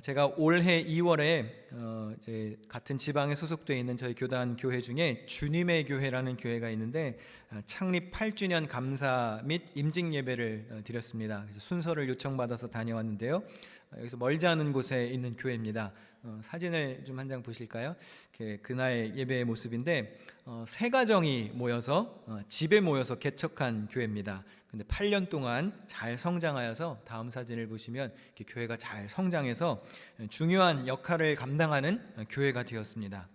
제가 올해 2월에 이제 같은 지방에 소속되어 있는 저희 교단 교회 중에 주님의 교회라는 교회가 있는데 창립 8주년 감사 및 임직 예배를 드렸습니다. 그래서 순서를 요청받아서 다녀왔는데요. 여기서 멀지 않은 곳에 있는 교회입니다. 사진을 좀 한 장 보실까요? 그날 예배의 모습인데 세 가정이 모여서 집에 모여서 개척한 교회입니다. 근데 8년 동안 잘 성장하여서 다음 사진을 보시면 이렇게 교회가 잘 성장해서 중요한 역할을 감당하는 교회가 되었습니다.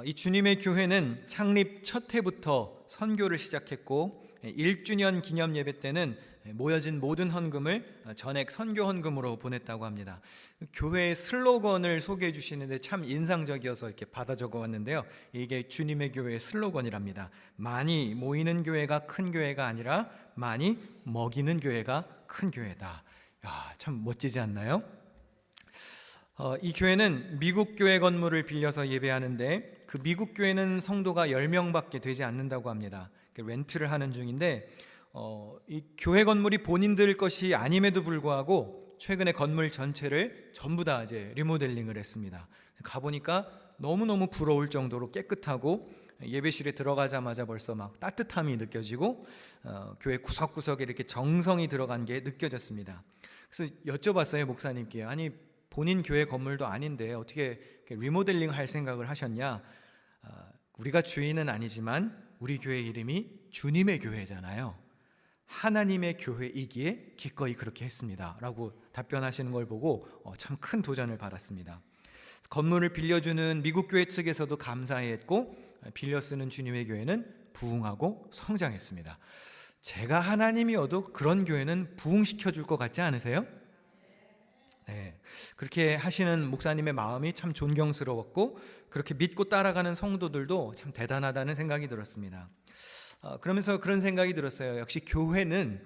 이 주님의 교회는 창립 첫 해부터 선교를 시작했고 1주년 기념 예배 때는 모여진 모든 헌금을 전액 선교 헌금으로 보냈다고 합니다. 교회의 슬로건을 소개해 주시는데 참 인상적이어서 이렇게 받아 적어 왔는데요. 이게 주님의 교회의 슬로건이랍니다. 많이 모이는 교회가 큰 교회가 아니라 많이 먹이는 교회가 큰 교회다. 야, 참 멋지지 않나요? 이 교회는 미국 교회 건물을 빌려서 예배하는데 그 미국 교회는 성도가 10명밖에 되지 않는다고 합니다. 렌트를 하는 중인데 이 교회 건물이 본인들 것이 아님에도 불구하고 최근에 건물 전체를 전부 다 이제 리모델링을 했습니다. 가보니까 너무너무 부러울 정도로 깨끗하고 예배실에 들어가자마자 벌써 막 따뜻함이 느껴지고 교회 구석구석에 이렇게 정성이 들어간 게 느껴졌습니다. 그래서 여쭤봤어요, 목사님께. 아니, 본인 교회 건물도 아닌데 어떻게 리모델링 할 생각을 하셨냐? 우리가 주인은 아니지만 우리 교회 이름이 주님의 교회잖아요. 하나님의 교회이기에 기꺼이 그렇게 했습니다 라고 답변하시는 걸 보고 참 큰 도전을 받았습니다. 건물을 빌려주는 미국 교회 측에서도 감사했고 빌려 쓰는 주님의 교회는 부흥하고 성장했습니다. 제가 하나님이어도 그런 교회는 부흥시켜 줄 것 같지 않으세요? 네, 그렇게 하시는 목사님의 마음이 참 존경스러웠고 그렇게 믿고 따라가는 성도들도 참 대단하다는 생각이 들었습니다. 그러면서 그런 생각이 들었어요. 역시 교회는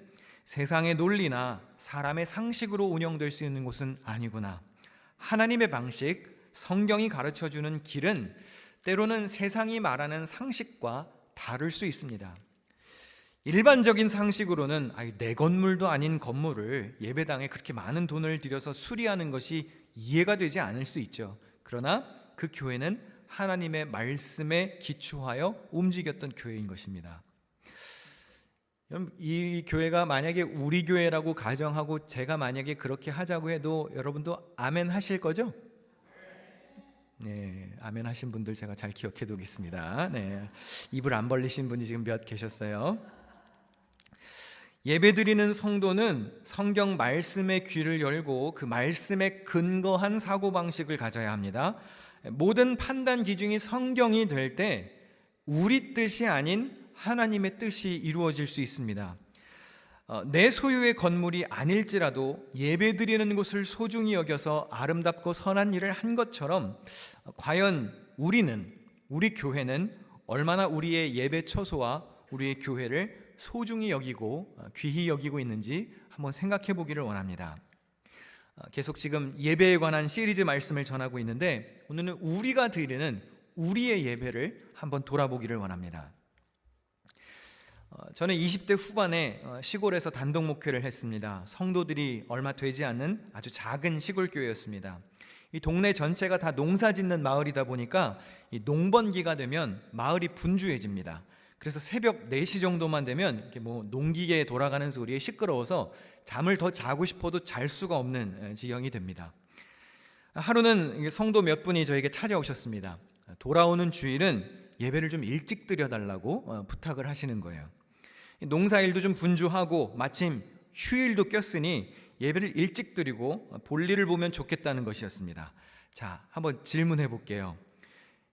세상의 논리나 사람의 상식으로 운영될 수 있는 곳은 아니구나. 하나님의 방식, 성경이 가르쳐주는 길은 때로는 세상이 말하는 상식과 다를 수 있습니다. 일반적인 상식으로는 내 건물도 아닌 건물을 예배당에 그렇게 많은 돈을 들여서 수리하는 것이 이해가 되지 않을 수 있죠. 그러나 그 교회는 하나님의 말씀에 기초하여 움직였던 교회인 것입니다. 이 교회가 만약에 우리 교회라고 가정하고 제가 만약에 그렇게 하자고 해도 여러분도 아멘 하실 거죠? 네, 아멘 하신 분들 제가 잘 기억해 두겠습니다. 네, 입을 안 벌리신 분이 지금 몇 계셨어요. 예배드리는 성도는 성경 말씀의 귀를 열고 그 말씀에 근거한 사고방식을 가져야 합니다. 모든 판단 기준이 성경이 될 때 우리 뜻이 아닌 하나님의 뜻이 이루어질 수 있습니다. 내 소유의 건물이 아닐지라도 예배드리는 곳을 소중히 여겨서 아름답고 선한 일을 한 것처럼 과연 우리 교회는 얼마나 우리의 예배 처소와 우리의 교회를 소중히 여기고 귀히 여기고 있는지 한번 생각해 보기를 원합니다. 계속 지금 예배에 관한 시리즈 말씀을 전하고 있는데 오늘은 우리가 드리는 우리의 예배를 한번 돌아보기를 원합니다. 저는 20대 후반에 시골에서 단독 목회를 했습니다. 성도들이 얼마 되지 않는 아주 작은 시골 교회였습니다. 이 동네 전체가 다 농사 짓는 마을이다 보니까 이 농번기가 되면 마을이 분주해집니다. 그래서 새벽 4시 정도만 되면 이렇게 농기계 돌아가는 소리에 시끄러워서 잠을 더 자고 싶어도 잘 수가 없는 지경이 됩니다. 하루는 성도 몇 분이 저에게 찾아오셨습니다. 돌아오는 주일은 예배를 좀 일찍 드려달라고 부탁을 하시는 거예요. 농사일도 좀 분주하고 마침 휴일도 꼈으니 예배를 일찍 드리고 볼일을 보면 좋겠다는 것이었습니다. 자, 한번 질문해 볼게요.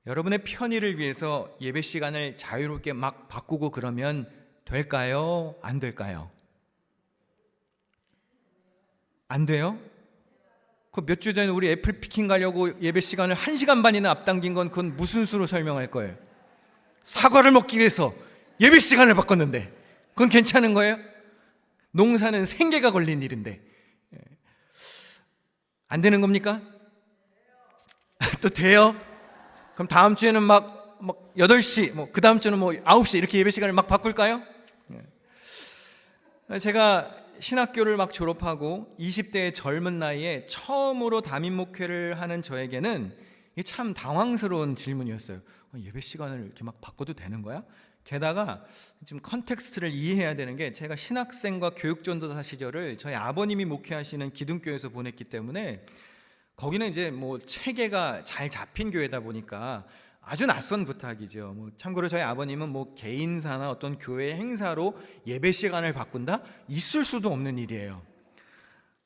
여러분의 편의를 위해서 예배 시간을 자유롭게 막 바꾸고 그러면 될까요? 안 될까요? 안 돼요? 그 몇 주 전에 우리 애플 피킹 가려고 예배 시간을 1시간 반이나 앞당긴 건 그건 무슨 수로 설명할 거예요? 사과를 먹기 위해서 예배 시간을 바꿨는데 그건 괜찮은 거예요? 농사는 생계가 걸린 일인데 안 되는 겁니까? 또 돼요? 그럼 다음 주에는 막 8시, 그 다음 주는 9시 이렇게 예배 시간을 막 바꿀까요? 제가 신학교를 막 졸업하고 20대의 젊은 나이에 처음으로 담임 목회를 하는 저에게는 이게 참 당황스러운 질문이었어요. 예배 시간을 이렇게 막 바꿔도 되는 거야? 게다가 지금 컨텍스트를 이해해야 되는 게, 제가 신학생과 교육전도사 시절을 저희 아버님이 목회하시는 기둥교회에서 보냈기 때문에 거기는 이제 뭐 체계가 잘 잡힌 교회다 보니까 아주 낯선 부탁이죠. 참고로 저희 아버님은 개인사나 어떤 교회 행사로 예배 시간을 바꾼다? 있을 수도 없는 일이에요.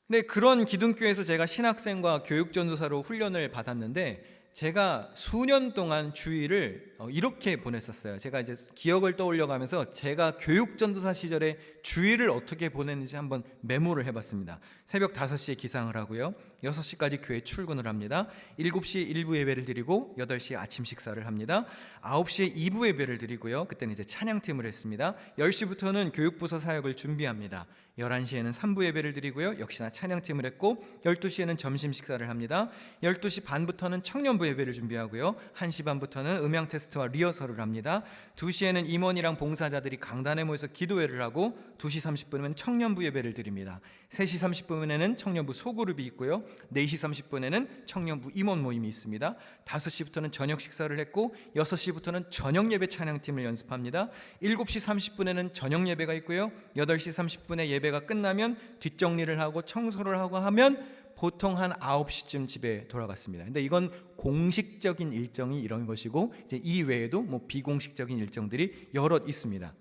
근데 그런 기둥교회에서 제가 신학생과 교육전도사로 훈련을 받았는데, 제가 수년 동안 주일을 이렇게 보냈었어요. 제가 이제 기억을 떠올려가면서 제가 교육전도사 시절에 주일을 어떻게 보냈는지 한번 메모를 해봤습니다. 새벽 5시에 기상을 하고요, 6시까지 교회 출근을 합니다. 7시 1부 예배를 드리고 8시에 아침 식사를 합니다. 9시에 2부 예배를 드리고요, 그때는 이제 찬양팀을 했습니다. 10시부터는 교육부서 사역을 준비합니다. 11시에는 3부 예배를 드리고요, 역시나 찬양팀을 했고 12시에는 점심 식사를 합니다. 12시 반부터는 청년부 예배를 준비하고요, 1시 반부터는 음향 테스트와 리허설을 합니다. 2시에는 임원이랑 봉사자들이 강단에 모여서 기도회를 하고 2시 30분이면 청년부 예배를 드립니다. 3시 30분에는 청년부 소그룹이 있고요, 4시 30분에는 청년부 임원 모임이 있습니다. 5시부터는 저녁 식사를 했고 6시부터는 저녁 예배 찬양팀을 연습합니다. 7시 30분에는 저녁 예배가 있고요, 8시 30분에 예배가 끝나면 뒷정리를 하고 청소를 하고 하면 보통 한 9시쯤 집에 돌아갔습니다. 근데 이건 공식적인 일정이 이런 것이고, 이제 이 외에도 비공식적인 일정들이 여럿 있습니다.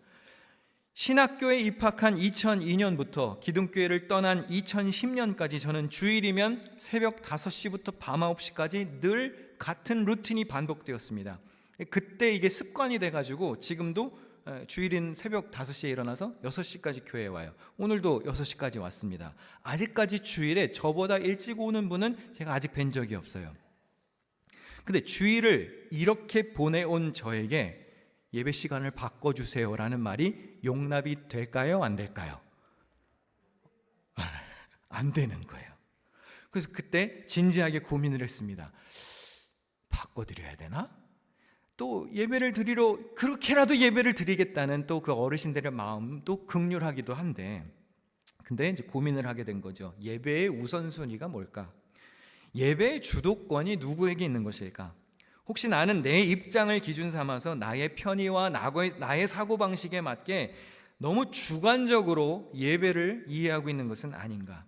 신학교에 입학한 2002년부터 기둥교회를 떠난 2010년까지 저는 주일이면 새벽 5시부터 밤 9시까지 늘 같은 루틴이 반복되었습니다. 그때 이게 습관이 돼가지고 지금도 주일인 새벽 5시에 일어나서 6시까지 교회에 와요. 오늘도 6시까지 왔습니다. 아직까지 주일에 저보다 일찍 오는 분은 제가 아직 뵌 적이 없어요. 근데 주일을 이렇게 보내온 저에게 예배 시간을 바꿔주세요라는 말이 용납이 될까요? 안 될까요? 안 되는 거예요. 그래서 그때 진지하게 고민을 했습니다. 바꿔드려야 되나? 또 예배를 드리러 그렇게라도 예배를 드리겠다는 또 그 어르신들의 마음도 극률하기도 한데, 근데 이제 고민을 하게 된 거죠. 예배의 우선순위가 뭘까? 예배의 주도권이 누구에게 있는 것일까? 혹시 나는 내 입장을 기준 삼아서 나의 편의와 나의 사고방식에 맞게 너무 주관적으로 예배를 이해하고 있는 것은 아닌가?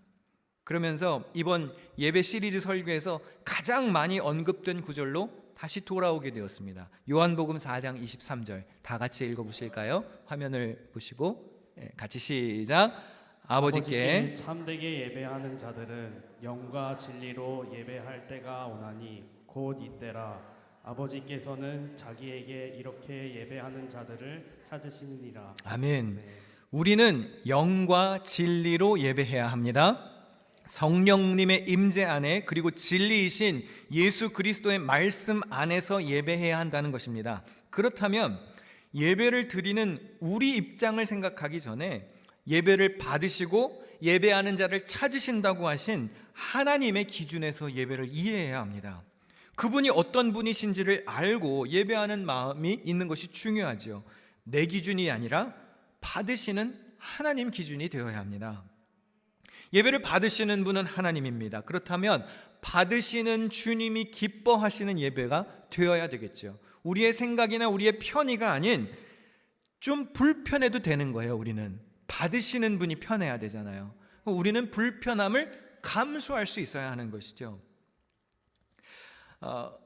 그러면서 이번 예배 시리즈 설교에서 가장 많이 언급된 구절로 다시 돌아오게 되었습니다. 요한복음 4장 23절 다 같이 읽어보실까요? 화면을 보시고 같이 시작. 아버지께 참되게 예배하는 자들은 영과 진리로 예배할 때가 오나니 곧 이때라. 아버지께서는 자기에게 이렇게 예배하는 자들을 찾으시느니라. 아멘. 네. 우리는 영과 진리로 예배해야 합니다. 성령님의 임재 안에, 그리고 진리이신 예수 그리스도의 말씀 안에서 예배해야 한다는 것입니다. 그렇다면 예배를 드리는 우리 입장을 생각하기 전에 예배를 받으시고 예배하는 자를 찾으신다고 하신 하나님의 기준에서 예배를 이해해야 합니다. 그분이 어떤 분이신지를 알고 예배하는 마음이 있는 것이 중요하죠. 내 기준이 아니라 받으시는 하나님 기준이 되어야 합니다. 예배를 받으시는 분은 하나님입니다. 그렇다면 받으시는 주님이 기뻐하시는 예배가 되어야 되겠죠. 우리의 생각이나 우리의 편의가 아닌 좀 불편해도 되는 거예요. 우리는 받으시는 분이 편해야 되잖아요. 우리는 불편함을 감수할 수 있어야 하는 것이죠.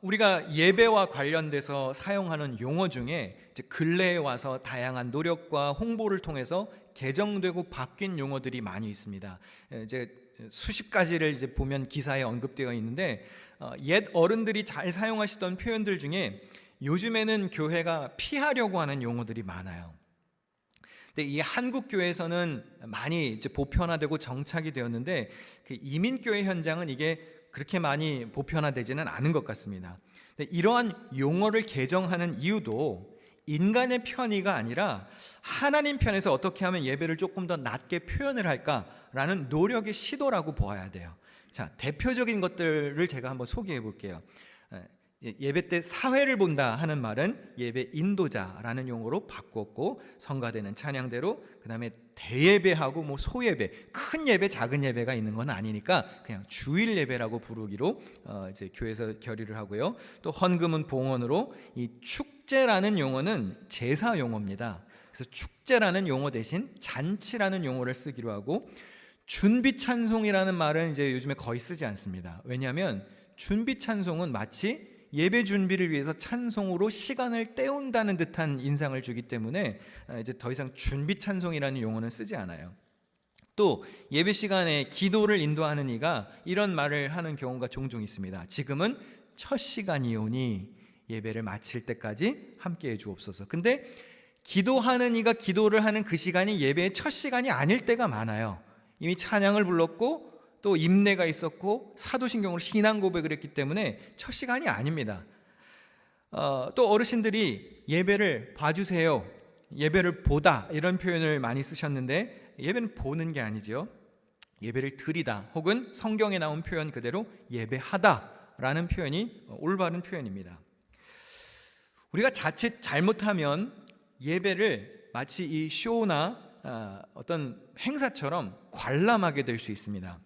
우리가 예배와 관련돼서 사용하는 용어 중에 근래에 와서 다양한 노력과 홍보를 통해서 개정되고 바뀐 용어들이 많이 있습니다. 이제 수십 가지를 이제 보면 기사에 언급되어 있는데, 옛 어른들이 잘 사용하시던 표현들 중에 요즘에는 교회가 피하려고 하는 용어들이 많아요. 근데 이 한국 교회에서는 많이 이제 보편화되고 정착이 되었는데, 그 이민교회 현장은 이게 그렇게 많이 보편화되지는 않은 것 같습니다. 이러한 용어를 개정하는 이유도 인간의 편의가 아니라 하나님 편에서 어떻게 하면 예배를 조금 더 낮게 표현을 할까라는 노력의 시도라고 보아야 돼요. 자, 대표적인 것들을 제가 한번 소개해 볼게요. 예배 때 사회를 본다 하는 말은 예배 인도자라는 용어로 바꿨고, 성가대는 찬양대로, 그다음에 대예배하고 뭐 소예배, 큰 예배 작은 예배가 있는 건 아니니까 그냥 주일 예배라고 부르기로 이제 교회에서 결의를 하고요. 또 헌금은 봉헌으로, 이 축제라는 용어는 제사 용어입니다. 그래서 축제라는 용어 대신 잔치라는 용어를 쓰기로 하고, 준비 찬송이라는 말은 이제 요즘에 거의 쓰지 않습니다. 왜냐하면 준비 찬송은 마치 예배 준비를 위해서 찬송으로 시간을 때운다는 듯한 인상을 주기 때문에 이제 더 이상 준비 찬송이라는 용어는 쓰지 않아요. 또 예배 시간에 기도를 인도하는 이가 이런 말을 하는 경우가 종종 있습니다. 지금은 첫 시간이오니 예배를 마칠 때까지 함께해 주옵소서. 근데 기도하는 이가 기도를 하는 그 시간이 예배의 첫 시간이 아닐 때가 많아요. 이미 찬양을 불렀고 또 임내가 있었고 사도신경으로 신앙 고백을 했기 때문에 첫 시간이 아닙니다. 또 어르신들이 예배를 봐주세요, 예배를 보다, 이런 표현을 많이 쓰셨는데 예배는 보는 게 아니죠. 예배를 드리다, 혹은 성경에 나온 표현 그대로 예배하다라는 표현이 올바른 표현입니다. 우리가 자칫 잘못하면 예배를 마치 이 쇼나 어떤 행사처럼 관람하게 될 수 있습니다.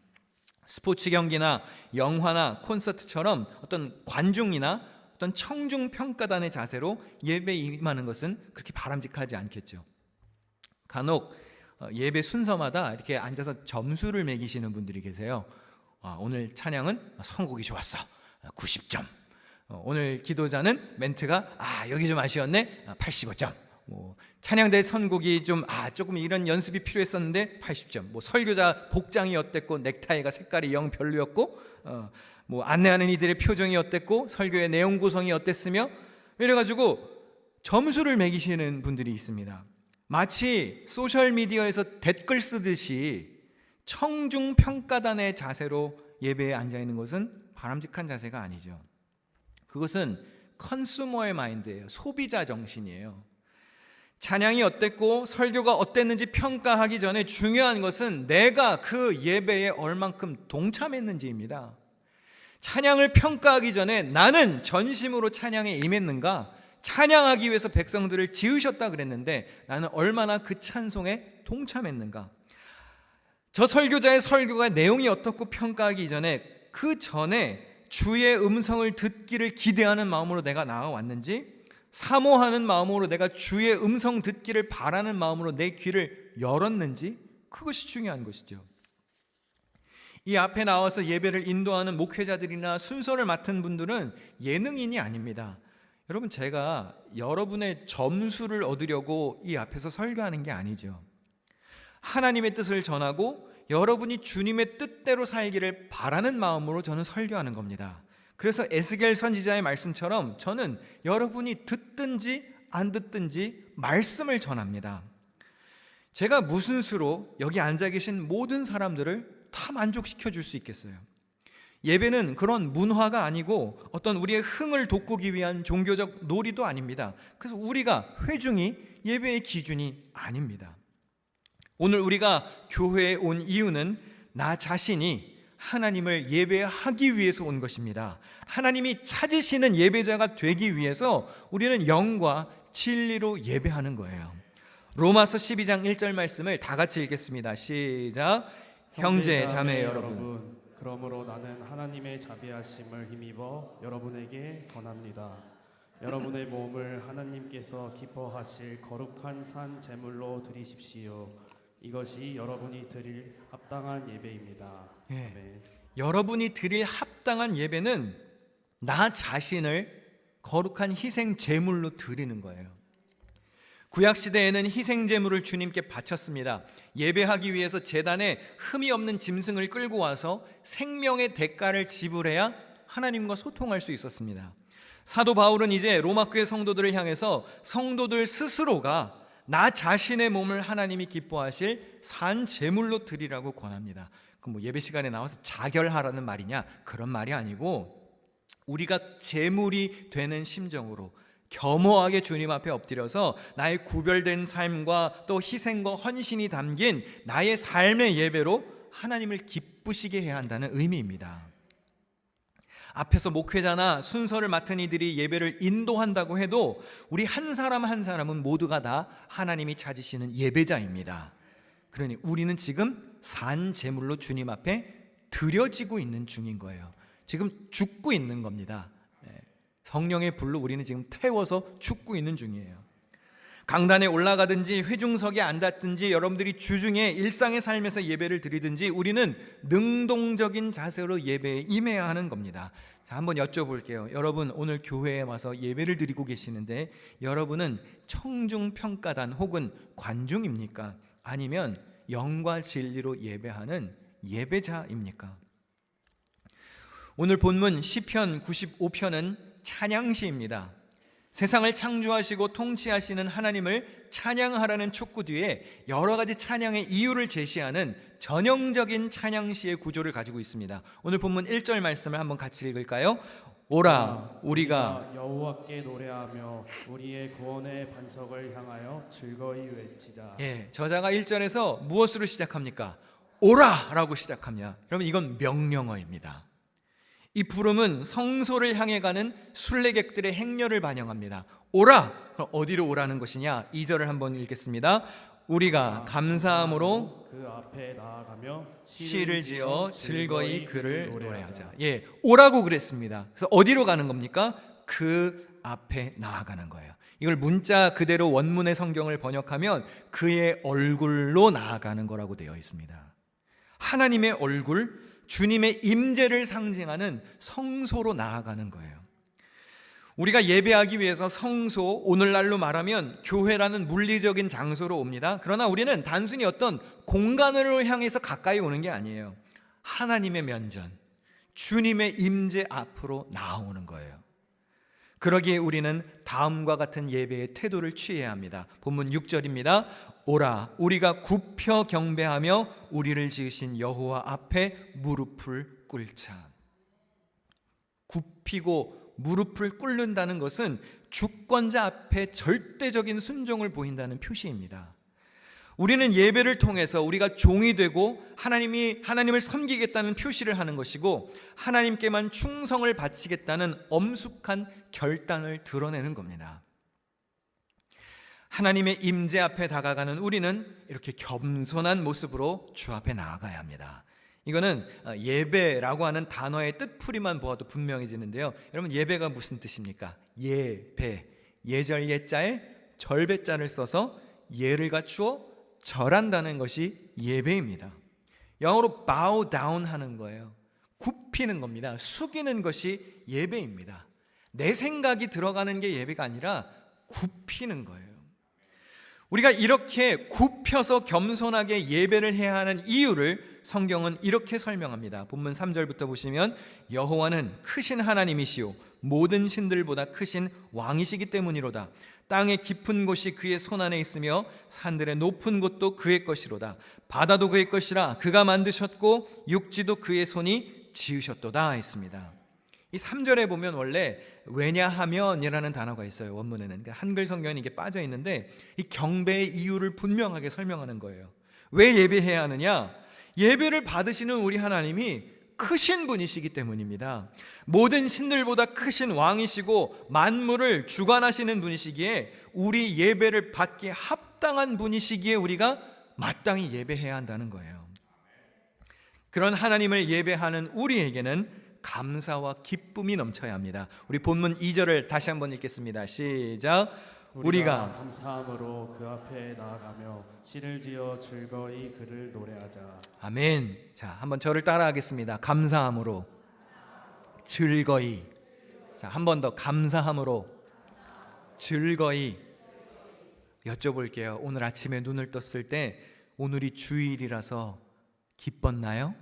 스포츠 경기나 영화나 콘서트처럼 어떤 관중이나 어떤 청중평가단의 자세로 예배에 임하는 것은 그렇게 바람직하지 않겠죠. 간혹 예배 순서마다 이렇게 앉아서 점수를 매기시는 분들이 계세요. 오늘 찬양은 선곡이 좋았어, 90점. 오늘 기도자는 멘트가 여기 좀 아쉬웠네, 85점. 찬양대 선곡이 조금 이런 연습이 필요했었는데 80점. 설교자 복장이 어땠고 넥타이가 색깔이 영 별로였고, 안내하는 이들의 표정이 어땠고 설교의 내용 구성이 어땠으며, 이래가지고 점수를 매기시는 분들이 있습니다. 마치 소셜미디어에서 댓글 쓰듯이 청중평가단의 자세로 예배에 앉아있는 것은 바람직한 자세가 아니죠. 그것은 컨슈머의 마인드예요. 소비자 정신이에요. 찬양이 어땠고 설교가 어땠는지 평가하기 전에 중요한 것은 내가 그 예배에 얼만큼 동참했는지입니다. 찬양을 평가하기 전에 나는 전심으로 찬양에 임했는가, 찬양하기 위해서 백성들을 지으셨다 그랬는데 나는 얼마나 그 찬송에 동참했는가. 저 설교자의 설교가 내용이 어떻고 평가하기 전에 그 전에 주의 음성을 듣기를 기대하는 마음으로 내가 나아왔는지, 사모하는 마음으로 내가 주의 음성 듣기를 바라는 마음으로 내 귀를 열었는지, 그것이 중요한 것이죠. 이 앞에 나와서 예배를 인도하는 목회자들이나 순서를 맡은 분들은 예능인이 아닙니다. 여러분, 제가 여러분의 점수를 얻으려고 이 앞에서 설교하는 게 아니죠. 하나님의 뜻을 전하고 여러분이 주님의 뜻대로 살기를 바라는 마음으로 저는 설교하는 겁니다. 그래서 에스겔 선지자의 말씀처럼 저는 여러분이 듣든지 안 듣든지 말씀을 전합니다. 제가 무슨 수로 여기 앉아 계신 모든 사람들을 다 만족시켜 줄 수 있겠어요? 예배는 그런 문화가 아니고 어떤 우리의 흥을 돋구기 위한 종교적 놀이도 아닙니다. 그래서 우리가 회중이 예배의 기준이 아닙니다. 오늘 우리가 교회에 온 이유는 나 자신이 하나님을 예배하기 위해서 온 것입니다. 하나님이 찾으시는 예배자가 되기 위해서 우리는 영과 진리로 예배하는 거예요. 로마서 12장 1절 말씀을 다 같이 읽겠습니다. 시작. 형제 자매 여러분, 그러므로 나는 하나님의 자비하심을 힘입어 여러분에게 권합니다. 여러분의 몸을 하나님께서 기뻐하실 거룩한 산 제물로 드리십시오. 이것이 여러분이 드릴 합당한 예배입니다. 네. 여러분이 드릴 합당한 예배는 나 자신을 거룩한 희생 제물로 드리는 거예요. 구약 시대에는 희생 제물을 주님께 바쳤습니다. 예배하기 위해서 제단에 흠이 없는 짐승을 끌고 와서 생명의 대가를 지불해야 하나님과 소통할 수 있었습니다. 사도 바울은 이제 로마 교회 성도들을 향해서 성도들 스스로가 나 자신의 몸을 하나님이 기뻐하실 산 제물로 드리라고 권합니다. 그럼 예배 시간에 나와서 자결하라는 말이냐? 그런 말이 아니고 우리가 제물이 되는 심정으로 겸허하게 주님 앞에 엎드려서 나의 구별된 삶과 또 희생과 헌신이 담긴 나의 삶의 예배로 하나님을 기쁘시게 해야 한다는 의미입니다. 앞에서 목회자나 순서를 맡은 이들이 예배를 인도한다고 해도 우리 한 사람 한 사람은 모두가 다 하나님이 찾으시는 예배자입니다. 그러니 우리는 지금 산 제물로 주님 앞에 드려지고 있는 중인 거예요. 지금 죽고 있는 겁니다. 성령의 불로 우리는 지금 태워서 죽고 있는 중이에요. 강단에 올라가든지 회중석에 앉았든지 여러분들이 주중에 일상의 삶에서 예배를 드리든지 우리는 능동적인 자세로 예배에 임해야 하는 겁니다. 자, 한번 여쭤볼게요. 여러분 오늘 교회에 와서 예배를 드리고 계시는데 여러분은 청중평가단 혹은 관중입니까? 아니면 영과 진리로 예배하는 예배자입니까? 오늘 본문 시편 95편은 찬양시입니다. 세상을 창조하시고 통치하시는 하나님을 찬양하라는 촉구 뒤에 여러 가지 찬양의 이유를 제시하는 전형적인 찬양시의 구조를 가지고 있습니다. 오늘 본문 1절 말씀을 한번 같이 읽을까요? 오라 우리가 여호와께 노래하며 우리의 구원의 반석을 향하여 즐거이 외치자. 저자가 1절에서 무엇으로 시작합니까? 오라라고 시작합니다. 여러분 이건 명령어입니다. 이 부름은 성소를 향해 가는 순례객들의 행렬을 반영합니다. 오라! 그럼 어디로 오라는 것이냐? 2절을 한번 읽겠습니다. 우리가 감사함으로 그 앞에 나아가며 시를 지어 즐거이 그를 노래하자. 오라고 그랬습니다. 그래서 어디로 가는 겁니까? 그 앞에 나아가는 거예요. 이걸 문자 그대로 원문의 성경을 번역하면 그의 얼굴로 나아가는 거라고 되어 있습니다. 하나님의 얼굴, 주님의 임재를 상징하는 성소로 나아가는 거예요. 우리가 예배하기 위해서 성소, 오늘날로 말하면 교회라는 물리적인 장소로 옵니다. 그러나 우리는 단순히 어떤 공간으로 향해서 가까이 오는 게 아니에요. 하나님의 면전, 주님의 임재 앞으로 나아오는 거예요. 그러기에 우리는 다음과 같은 예배의 태도를 취해야 합니다. 본문 6절입니다. 오라 우리가 굽혀 경배하며 우리를 지으신 여호와 앞에 무릎을 꿇자. 굽히고 무릎을 꿇는다는 것은 주권자 앞에 절대적인 순종을 보인다는 표시입니다. 우리는 예배를 통해서 우리가 종이 되고 하나님을 섬기겠다는 표시를 하는 것이고 하나님께만 충성을 바치겠다는 엄숙한 결단을 드러내는 겁니다. 하나님의 임재 앞에 다가가는 우리는 이렇게 겸손한 모습으로 주 앞에 나아가야 합니다. 이거는 예배라고 하는 단어의 뜻풀이만 보아도 분명해지는데요. 여러분 예배가 무슨 뜻입니까? 예배, 예절 예자에 절배자를 써서 예를 갖추어 절한다는 것이 예배입니다. 영어로 bow down 하는 거예요. 굽히는 겁니다. 숙이는 것이 예배입니다. 내 생각이 들어가는 게 예배가 아니라 굽히는 거예요. 우리가 이렇게 굽혀서 겸손하게 예배를 해야 하는 이유를 성경은 이렇게 설명합니다. 본문 3절부터 보시면 여호와는 크신 하나님이시오 모든 신들보다 크신 왕이시기 때문이로다. 땅의 깊은 곳이 그의 손안에 있으며 산들의 높은 곳도 그의 것이로다. 바다도 그의 것이라 그가 만드셨고 육지도 그의 손이 지으셨도다 했습니다. 이 3절에 보면 원래 왜냐하면이라는 단어가 있어요. 원문에는 한글 성경에 이게 빠져 있는데 이 경배의 이유를 분명하게 설명하는 거예요. 왜 예배해야 하느냐? 예배를 받으시는 우리 하나님이 크신 분이시기 때문입니다. 모든 신들보다 크신 왕이시고 만물을 주관하시는 분이시기에 우리 예배를 받기에 합당한 분이시기에 우리가 마땅히 예배해야 한다는 거예요. 그런 하나님을 예배하는 우리에게는 감사와 기쁨이 넘쳐야 합니다. 우리 본문 2절을 다시 한번 읽겠습니다. 시작. 우리가 감사함으로 그 앞에 나아가며 시를 지어 즐거이 그를 노래하자. 아멘. 자, 한번 저를 따라하겠습니다. 감사함으로 즐거이. 자, 한 번 더 감사함으로 즐거이. 여쭤볼게요. 오늘 아침에 눈을 떴을 때 오늘이 주일이라서 기뻤나요?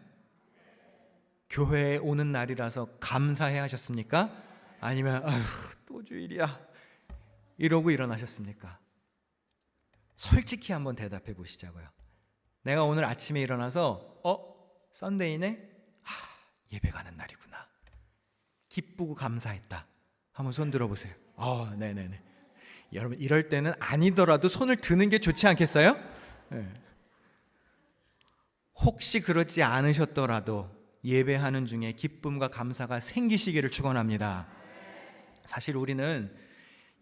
교회에 오는 날이라서 감사해 하셨습니까? 아니면 아휴 또 주일이야 이러고 일어나셨습니까? 솔직히 한번 대답해 보시자고요. 내가 오늘 아침에 일어나서 썬데이네? 예배 가는 날이구나. 기쁘고 감사했다. 한번 손 들어보세요. 네네네. 여러분 이럴 때는 아니더라도 손을 드는 게 좋지 않겠어요? 네. 혹시 그렇지 않으셨더라도 예배하는 중에 기쁨과 감사가 생기시기를 축원합니다. 사실 우리는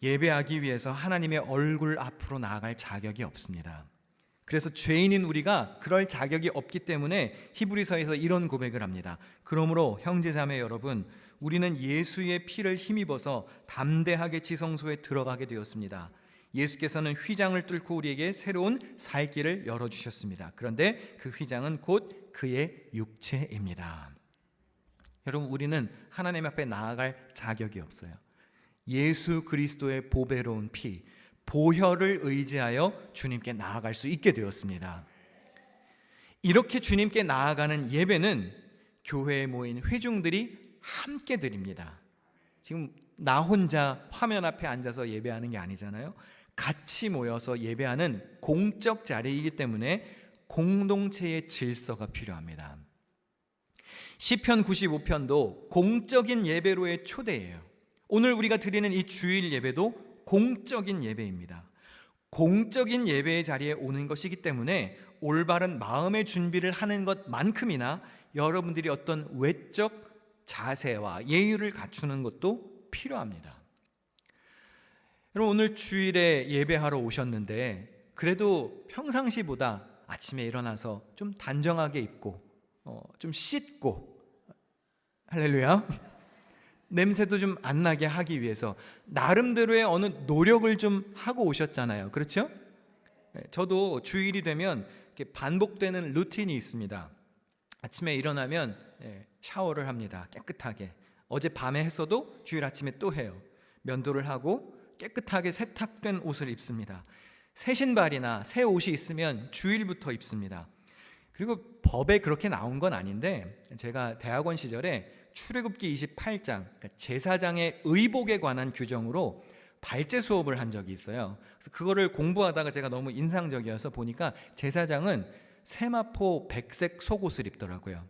예배하기 위해서 하나님의 얼굴 앞으로 나아갈 자격이 없습니다. 그래서 죄인인 우리가 그럴 자격이 없기 때문에 히브리서에서 이런 고백을 합니다. 그러므로 형제자매 여러분, 우리는 예수의 피를 힘입어서 담대하게 지성소에 들어가게 되었습니다. 예수께서는 휘장을 뚫고 우리에게 새로운 살 길을 열어주셨습니다. 그런데 그 휘장은 곧 그의 육체입니다. 여러분, 우리는 하나님 앞에 나아갈 자격이 없어요. 예수 그리스도의 보배로운 피, 보혈을 의지하여 주님께 나아갈 수 있게 되었습니다. 이렇게 주님께 나아가는 예배는 교회에 모인 회중들이 함께 드립니다. 지금 나 혼자 화면 앞에 앉아서 예배하는 게 아니잖아요. 같이 모여서 예배하는 공적 자리이기 때문에 공동체의 질서가 필요합니다. 시편 95편도 공적인 예배로의 초대예요. 오늘 우리가 드리는 이 주일 예배도 공적인 예배입니다. 공적인 예배의 자리에 오는 것이기 때문에 올바른 마음의 준비를 하는 것만큼이나 여러분들이 어떤 외적 자세와 예의를 갖추는 것도 필요합니다. 여러분, 오늘 주일에 예배하러 오셨는데 그래도 평상시보다 아침에 일어나서 좀 단정하게 입고 좀 씻고, 할렐루야, 냄새도 좀 안 나게 하기 위해서 나름대로의 어느 노력을 좀 하고 오셨잖아요. 그렇죠? 저도 주일이 되면 이렇게 반복되는 루틴이 있습니다. 아침에 일어나면 샤워를 합니다. 깨끗하게. 어제 밤에 했어도 주일 아침에 또 해요. 면도를 하고 깨끗하게 세탁된 옷을 입습니다. 새 신발이나 새 옷이 있으면 주일부터 입습니다. 그리고 법에 그렇게 나온 건 아닌데 제가 대학원 시절에 출애굽기 28장, 그러니까 제사장의 의복에 관한 규정으로 발제 수업을 한 적이 있어요. 그래서 그거를 공부하다가 제가 너무 인상적이어서 보니까 제사장은 세마포 백색 속옷을 입더라고요.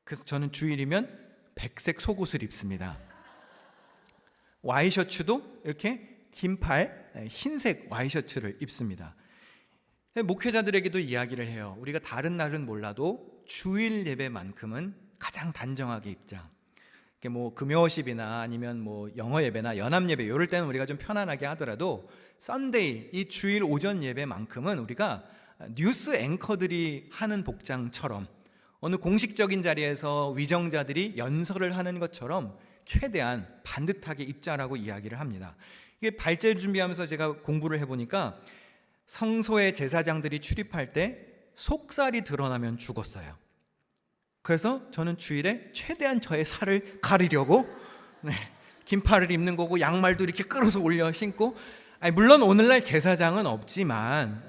그래서 저는 주일이면 백색 속옷을 입습니다. 와이셔츠도 이렇게 긴팔 흰색 와이셔츠를 입습니다. 목회자들에게도 이야기를 해요. 우리가 다른 날은 몰라도 주일 예배만큼은 가장 단정하게 입자. 뭐 금요십이나 아니면 뭐 영어 예배나 연합 예배 이럴 때는 우리가 좀 편안하게 하더라도 썬데이, 이 주일 오전 예배만큼은 우리가 뉴스 앵커들이 하는 복장처럼 어느 공식적인 자리에서 위정자들이 연설을 하는 것처럼 최대한 반듯하게 입자라고 이야기를 합니다. 이게 발제를 준비하면서 제가 공부를 해보니까 성소에 제사장들이 출입할 때 속살이 드러나면 죽었어요. 그래서 저는 주일에 최대한 저의 살을 가리려고 긴팔을 입는 거고 양말도 이렇게 끌어서 올려 신고, 물론 오늘날 제사장은 없지만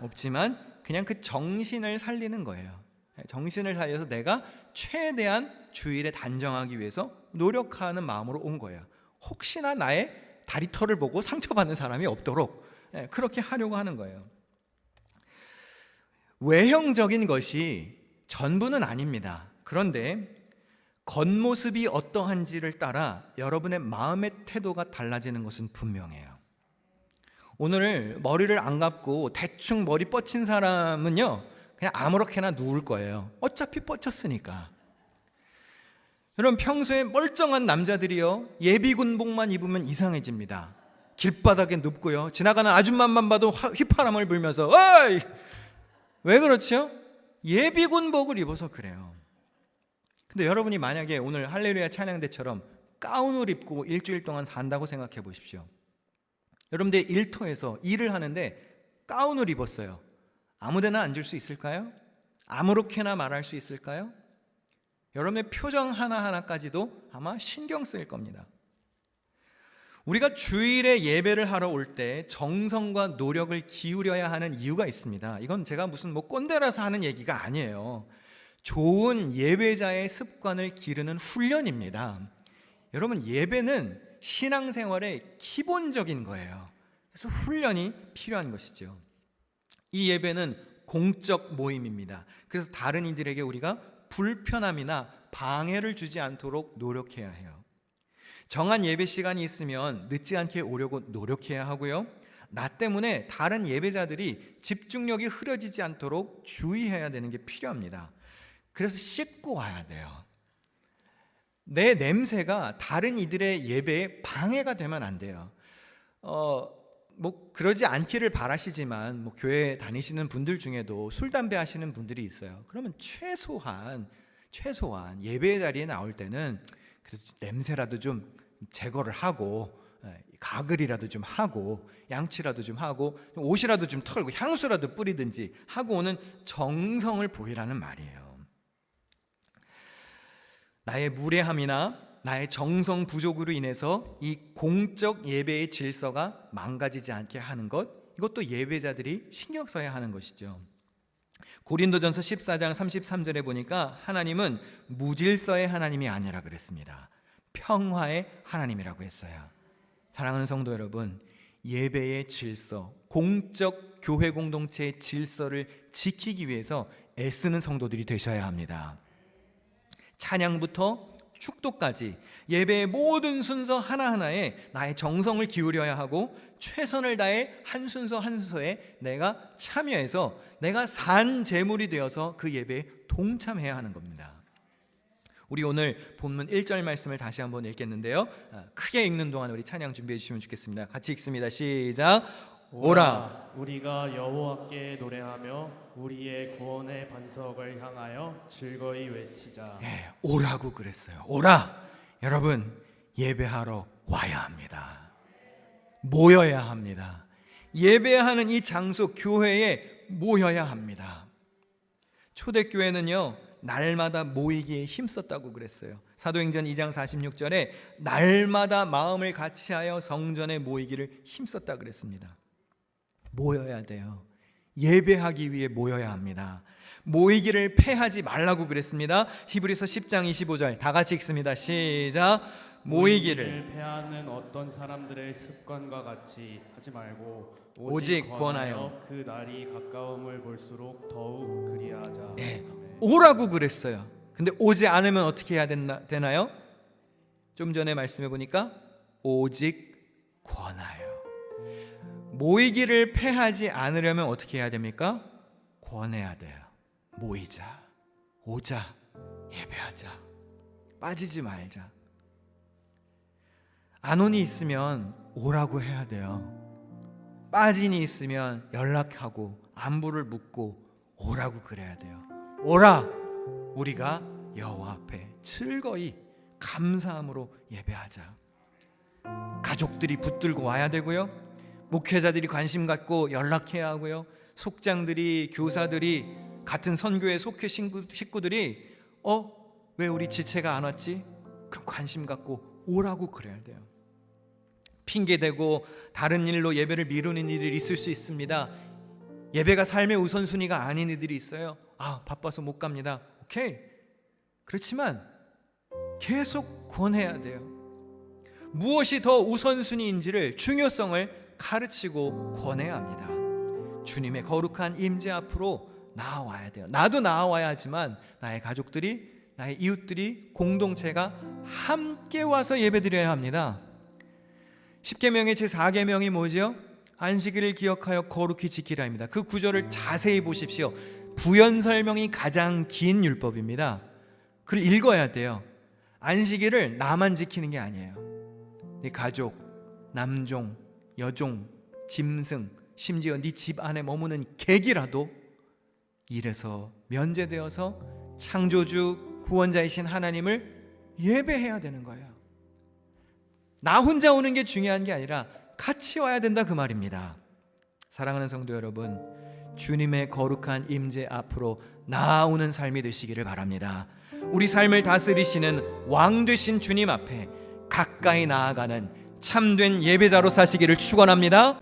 그냥 그 정신을 살리는 거예요. 정신을 살려서 내가 최대한 주일에 단정하기 위해서 노력하는 마음으로 온 거예요. 혹시나 나의 다리털을 보고 상처받는 사람이 없도록 그렇게 하려고 하는 거예요. 외형적인 것이 전부는 아닙니다. 그런데 겉모습이 어떠한지를 따라 여러분의 마음의 태도가 달라지는 것은 분명해요. 오늘 머리를 안 감고 대충 머리 뻗친 사람은요, 그냥 아무렇게나 누울 거예요. 어차피 뻗쳤으니까. 여러분, 평소에 멀쩡한 남자들이요, 예비군복만 입으면 이상해집니다. 길바닥에 눕고요, 지나가는 아줌마만 봐도 휘파람을 불면서 어이! 왜 그렇죠? 예비군복을 입어서 그래요. 근데 여러분이 만약에 오늘 할렐루야 찬양대처럼 가운을 입고 일주일 동안 산다고 생각해 보십시오. 여러분들 일터에서 일을 하는데 가운을 입었어요. 아무데나 앉을 수 있을까요? 아무렇게나 말할 수 있을까요? 여러분의 표정 하나하나까지도 아마 신경 쓰일 겁니다. 우리가 주일에 예배를 하러 올 때 정성과 노력을 기울여야 하는 이유가 있습니다. 이건 제가 무슨 꼰대라서 하는 얘기가 아니에요. 좋은 예배자의 습관을 기르는 훈련입니다. 여러분, 예배는 신앙생활의 기본적인 거예요. 그래서 훈련이 필요한 것이죠. 이 예배는 공적 모임입니다. 그래서 다른 이들에게 우리가 불편함이나 방해를 주지 않도록 노력해야 해요. 정한 예배 시간이 있으면 늦지 않게 오려고 노력해야 하고요, 나 때문에 다른 예배자들이 집중력이 흐려지지 않도록 주의해야 되는 게 필요합니다. 그래서 씻고 와야 돼요. 내 냄새가 다른 이들의 예배에 방해가 되면 안 돼요. 뭐 그러지 않기를 바라시지만 뭐 교회 다니시는 분들 중에도 술 담배 하시는 분들이 있어요. 그러면 최소한 예배 자리에 나올 때는 그래도 냄새라도 좀 제거를 하고 가글이라도 좀 하고 양치라도 좀 하고 옷이라도 좀 털고 향수라도 뿌리든지 하고 오는 정성을 보이라는 말이에요. 나의 무례함이나 나의 정성 부족으로 인해서 이 공적 예배의 질서가 망가지지 않게 하는 것, 이것도 예배자들이 신경 써야 하는 것이죠. 고린도전서 14장 33절에 보니까 하나님은 무질서의 하나님이 아니라 그랬습니다. 평화의 하나님이라고 했어요. 사랑하는 성도 여러분, 예배의 질서, 공적 교회 공동체의 질서를 지키기 위해서 애쓰는 성도들이 되셔야 합니다. 찬양부터 축도까지 예배의 모든 순서 하나하나에 나의 정성을 기울여야 하고 최선을 다해 한 순서 한 순서에 내가 참여해서 내가 산 제물이 되어서 그 예배에 동참해야 하는 겁니다. 우리 오늘 본문 1절 말씀을 다시 한번 읽겠는데요, 크게 읽는 동안 우리 찬양 준비해 주시면 좋겠습니다. 같이 읽습니다. 시작. 오라, 우리가 여호와께 노래하며 우리의 구원의 반석을 향하여 즐거이 외치자. 오라고 그랬어요. 오라. 여러분, 예배하러 와야 합니다. 모여야 합니다. 예배하는 이 장소 교회에 모여야 합니다. 초대교회는요, 날마다 모이기에 힘썼다고 그랬어요. 사도행전 2장 46절에 날마다 마음을 같이하여 성전에 모이기를 힘썼다 그랬습니다. 모여야 돼요. 예배하기 위해 모여야 합니다. 모이기를 패하지 말라고 그랬습니다. 히브리서 10장 25절 다 같이 읽습니다. 시작. 모이기를 패하는 어떤 사람들의 습관과 같이 하지 말고 오직 권하여 그 날이 가까움을 볼수록 더욱 그리하자. 오라고 그랬어요. 근데 오지 않으면 어떻게 해야 되나요? 좀 전에 말씀해 보니까 오직 권하여. 모이기를 패하지 않으려면 어떻게 해야 됩니까? 권해야 돼요. 모이자, 오자, 예배하자, 빠지지 말자. 안온이 있으면 오라고 해야 돼요. 빠진이 있으면 연락하고 안부를 묻고 오라고 그래야 돼요. 오라, 우리가 여호와 앞에 즐거이 감사함으로 예배하자. 가족들이 붙들고 와야 되고요, 목회자들이 관심 갖고 연락해야 하고요, 속장들이, 교사들이, 같은 선교회 속회 식구들이 왜 우리 지체가 안 왔지? 그럼 관심 갖고 오라고 그래야 돼요. 핑계대고 다른 일로 예배를 미루는 이들이 있을 수 있습니다. 예배가 삶의 우선순위가 아닌 이들이 있어요. 바빠서 못 갑니다. 오케이. 그렇지만 계속 권해야 돼요. 무엇이 더 우선순위인지를, 중요성을 가르치고 권해야 합니다. 주님의 거룩한 임재 앞으로 나아와야 돼요. 나도 나아와야 하지만 나의 가족들이, 나의 이웃들이, 공동체가 함께 와서 예배드려야 합니다. 10계명의 제4계명이 뭐죠? 안식일을 기억하여 거룩히 지키라입니다. 그 구절을 자세히 보십시오. 부연 설명이 가장 긴 율법입니다. 그걸 읽어야 돼요. 안식일을 나만 지키는 게 아니에요. 네 가족, 남종, 여종, 짐승, 심지어 네 집 안에 머무는 객이라도 일에서 면제되어서 창조주 구원자이신 하나님을 예배해야 되는 거예요. 나 혼자 오는 게 중요한 게 아니라 같이 와야 된다 그 말입니다. 사랑하는 성도 여러분, 주님의 거룩한 임재 앞으로 나아오는 삶이 되시기를 바랍니다. 우리 삶을 다스리시는 왕 되신 주님 앞에 가까이 나아가는 참된 예배자로 사시기를 축원합니다.